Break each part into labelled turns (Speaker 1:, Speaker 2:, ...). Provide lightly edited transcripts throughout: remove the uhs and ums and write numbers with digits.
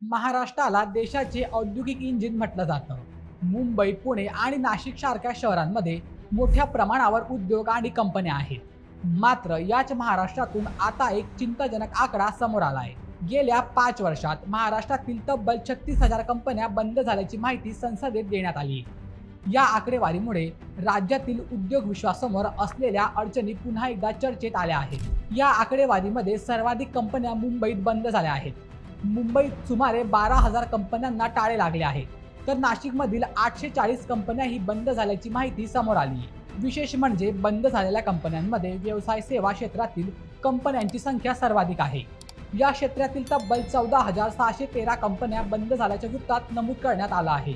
Speaker 1: महाराष्ट्राला देशाचे औद्योगिक इंजिन म्हटलं जातं. मुंबई, पुणे आणि नाशिक सारख्या शहरांमध्ये मोठ्या प्रमाणावर उद्योग आणि कंपन्या आहेत. मात्र याच महाराष्ट्रातून आता एक चिंताजनक आकडा समोर आलाय. गेल्या 5 वर्षात महाराष्ट्रातील तब्बल 36,000 कंपन्या बंद झाल्याची माहिती संसदेत देण्यात आली. या आकडेवारीमुळे राज्यातील उद्योग विश्वासमोर असलेल्या अडचणी पुन्हा एकदा चर्चेत आल्या आहेत. या आकडेवारीमध्ये सर्वाधिक कंपन्या मुंबईत बंद झाल्या आहेत. मुंबईत सुमारे 12,000 कंपन्यांना टाळे लागले आहे, तर नाशिकमधील 840 कंपन्याही बंद झाल्याची माहिती समोर आली. विशेष म्हणजे बंद झालेल्या कंपन्यांमध्ये व्यवसाय सेवा क्षेत्रातील कंपन्यांची संख्या सर्वाधिक आहे. या क्षेत्रातील तब्बल 14,613 कंपन्या बंद झाल्याच्या वृत्तात नमूद करण्यात आलं आहे.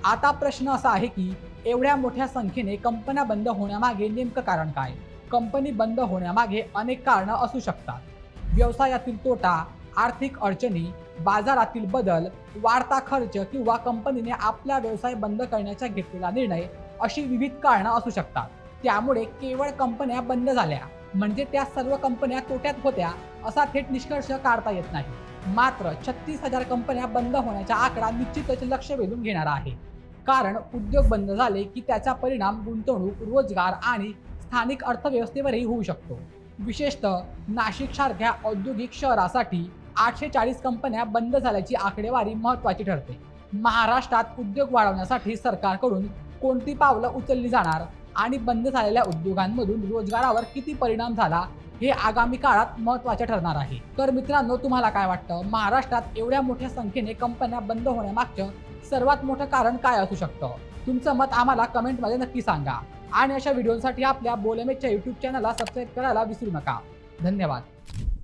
Speaker 1: आता प्रश्न असा आहे की एवढ्या मोठ्या संख्येने कंपन्या बंद होण्यामागे नेमकं कारण काय? कंपनी बंद होण्यामागे अनेक कारणं असू शकतात. व्यवसायातील तोटा, आर्थिक अडचणी, बाजारातील बदल, वाढता खर्च किंवा कंपनीने आपला व्यवसाय बंद करण्याचा घेतलेला निर्णय अशी विविध कारणं असू शकतात. त्यामुळे केवळ कंपन्या बंद झाल्या म्हणजे त्या सर्व कंपन्या तोट्यात होत्या असा थेट निष्कर्ष काढता येत नाही. मात्र 36,000 कंपन्या बंद होण्याचा आकडा निश्चितच लक्ष वेधून घेणारा आहे. कारण उद्योग बंद झाले की त्याचा परिणाम गुंतवणूक, रोजगार आणि स्थानिक अर्थव्यवस्थेवरही होऊ शकतो. विशेषतः नाशिक सारख्या औद्योगिक शहरासाठी 840 कंपन्या बंद झाल्याची आकडेवारी महत्त्वाची ठरते. महाराष्ट्रात उद्योग वाढवण्यासाठी सरकारकडून कोणती पावलं उचलली जाणार आणि बंद झालेल्या उद्योगांमधून रोजगारावर किती परिणाम झाला हे आगामी काळात महत्त्वाचे ठरणार आहे. तर मित्रांनो, तुम्हाला काय वाटतं? महाराष्ट्रात एवढ्या मोठ्या संख्येने कंपन्या बंद होण्यामागचं सर्वात मोठं कारण काय असू शकतं? तुमचं मत आम्हाला कमेंटमध्ये नक्की सांगा आणि अशा व्हिडिओसाठी आपल्या बोलमेच्या यूट्यूब चॅनलला सबस्क्राईब करायला विसरू नका. धन्यवाद.